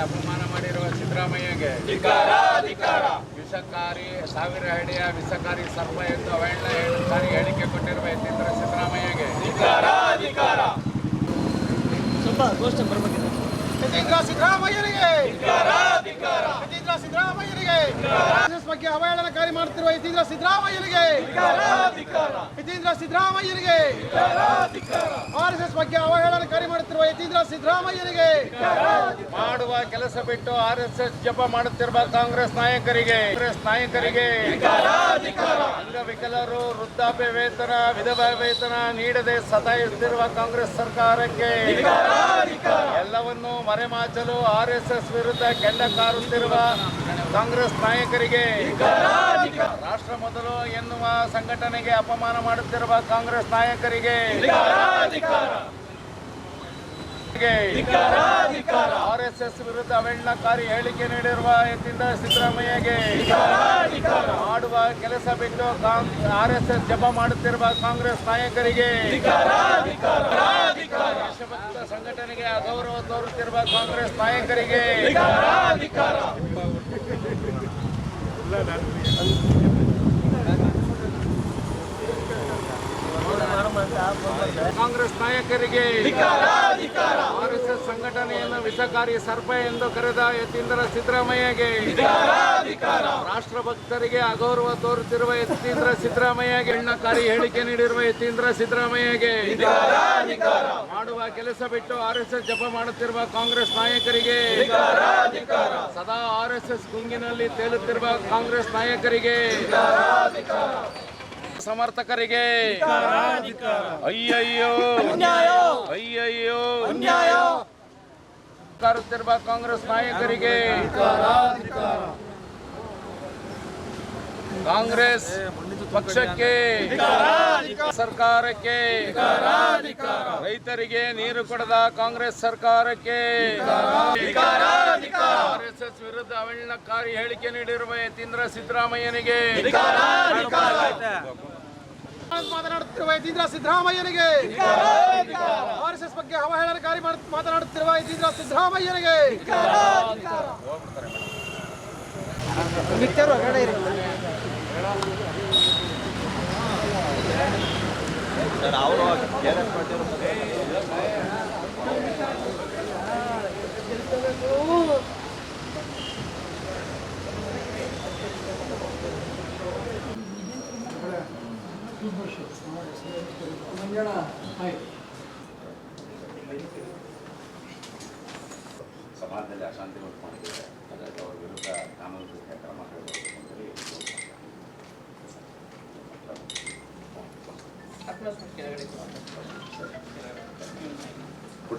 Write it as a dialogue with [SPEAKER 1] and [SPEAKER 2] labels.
[SPEAKER 1] ಅಪಮಾನ ಮಾಡಿರುವ ಸಿದ್ದರಾಮಯ್ಯಗೆ ವಿಷಕಾರಿ ಸಾವಿರ ಅಡಿಯ ವಿಷಕಾರಿ ಸರ್ಪ ಎಂದು ಅವಹೇಳನಕಾರಿ ಹೇಳಿಕೆ ಕೊಟ್ಟಿರುವ ಯತೀಂದ್ರ ಸಿದ್ದರಾಮಯ್ಯಗೆ
[SPEAKER 2] ಯತೀಂದ್ರ ಸಿದ್ದರಾಮಯ್ಯನಿಗೆ ಯತೀಂದ್ರ ಸಿದ್ದರಾಮಯ್ಯನಿಗೆ ಆರ್ಎಸ್ಎಸ್ ಬಗ್ಗೆ ಅವಹೇಳನಕಾರಿ ಮಾಡುತ್ತಿರುವ ಯತೀಂದ್ರ ಸಿದ್ದರಾಮಯ್ಯನಿಗೆ ಯತೀಂದ್ರ ಸಿದ್ದರಾಮಯ್ಯನಿಗೆ ಆರ್ಎಸ್ಎಸ್ ಬಗ್ಗೆ ಅವಹೇಳನಕಾರಿ ಮಾಡುತ್ತಿರುವ ಯತೀಂದ್ರ ಸಿದ್ದರಾಮಯ್ಯನಿಗೆ
[SPEAKER 1] ಮಾಡುವ ಕೆಲಸ ಬಿಟ್ಟು ಆರ್ಎಸ್ಎಸ್ ಜಪ ಮಾಡುತ್ತಿರುವ ಕಾಂಗ್ರೆಸ್ ನಾಯಕರಿಗೆ ಅಂಗವಿಕಲರು ವೃದ್ಧಾಪ್ಯ ವೇತನ ವಿಧವಾ ವೇತನ ನೀಡದೆ ಸತಾಯಿಸುತ್ತಿರುವ ಕಾಂಗ್ರೆಸ್ ಸರ್ಕಾರಕ್ಕೆ ಎಲ್ಲವನ್ನೂ ಮರೆಮಾಚಲು ಆರ್ಎಸ್ಎಸ್ ವಿರುದ್ಧ ಕೆಂಡ ಕಾರುತ್ತಿರುವ ಕಾಂಗ್ರೆಸ್ ನಾಯಕರಿಗೆ ರಾಷ್ಟ್ರ ಮೊದಲು ಎನ್ನುವ ಸಂಘಟನೆಗೆ ಅಪಮಾನ ಮಾಡುತ್ತಿರುವ ಕಾಂಗ್ರೆಸ್ ನಾಯಕರಿಗೆ ಆರ್ಎಸ್ಎಸ್ ವಿರುದ್ಧ ಅವಹೇಳನಕಾರಿ ಹೇಳಿಕೆ ನೀಡಿರುವ ಯತೀಂದ್ರ ಸಿದ್ದರಾಮಯ್ಯಗೆ ಮಾಡುವ ಕೆಲಸ ಬಿಟ್ಟು ಆರ್ಎಸ್ಎಸ್ ಜಪ ಮಾಡುತ್ತಿರುವ ಕಾಂಗ್ರೆಸ್ ನಾಯಕರಿಗೆ ದೇಶಭಕ್ತ ಸಂಘಟನೆಗೆ ಅಗೌರವ ತೋರುತ್ತಿರುವ ಕಾಂಗ್ರೆಸ್ ನಾಯಕರಿಗೆ ಕಾಂಗ್ರೆಸ್ ನಾಯಕರಿಗೆ ಆರ್ಎಸ್ಎಸ್ ಸಂಘಟನೆಯನ್ನು ವಿಷಕಾರಿ ಸರ್ಪ ಎಂದು ಕರೆದ ಯತೀಂದ್ರ ಸಿದ್ದರಾಮಯ್ಯಗೆ ರಾಷ್ಟ್ರಭಕ್ತರಿಗೆ ಅಗೌರವ ತೋರುತ್ತಿರುವ ಯತೀಂದ್ರ ಸಿದ್ದರಾಮಯ್ಯಗೆ ಅವಹೇಳನಕಾರಿ ಹೇಳಿಕೆ ನೀಡಿರುವ ಯತೀಂದ್ರ ಸಿದ್ದರಾಮಯ್ಯಗೆ ಮಾಡುವ ಕೆಲಸ ಬಿಟ್ಟು ಆರ್ಎಸ್ಎಸ್ ಜಪ ಮಾಡುತ್ತಿರುವ ಕಾಂಗ್ರೆಸ್ ನಾಯಕರಿಗೆ ಸದಾ ಆರ್ಎಸ್ಎಸ್ ಗುಂಗಿನಲ್ಲಿ ತೇಲುತ್ತಿರುವ ಕಾಂಗ್ರೆಸ್ ನಾಯಕರಿಗೆ ಸಮರ್ಥಕರಿಗೆ ಅಯ್ಯಯ್ಯೋ ಅಯ್ಯಯ್ಯೋ ಕಾರುತ್ತಿರುವ ಕಾಂಗ್ರೆಸ್ ನಾಯಕರಿಗೆ ಕಾಂಗ್ರೆಸ್ ಪಕ್ಷಕ್ಕೆ ಸರ್ಕಾರಕ್ಕೆ ರೈತರಿಗೆ ನೀರು ಕೊಡದ ಕಾಂಗ್ರೆಸ್ ಸರ್ಕಾರಕ್ಕೆ ಆರ್ಎಸ್ಎಸ್ ವಿರುದ್ಧ ಅವಹೇಳನಕಾರಿ ಹೇಳಿಕೆ ನೀಡಿರುವ ಯತೀಂದ್ರ ಸಿದ್ದರಾಮಯ್ಯನಿಗೆ
[SPEAKER 2] ಮಾತನಾಡುತ್ತಿರುವ ಯತೀಂದ್ರ ಸಿದ್ದರಾಮಯ್ಯನಿಗೆ ಆರ್ಎಸ್ಎಸ್ ಬಗ್ಗೆ ಅವಹೇಳನಕಾರಿ ಮಾತನಾಡುತ್ತಿರುವ ಯತೀಂದ್ರ ಸಿದ್ದರಾಮಯ್ಯನಿಗೆ
[SPEAKER 1] ಸಮಾಜದಲ್ಲಿ ಅಶಾಂತಿ ಉಂಟು ಮಾಡಿದ್ದಾರೆ. ಹಾಗಾಗಿ ಅವರ ವಿರುದ್ಧ ಕಾನೂನು ರೀತಿಯ ಕ್ರಮ ಕೈಗೊಳ್ಳಬೇಕು ಅಂತೇಳಿ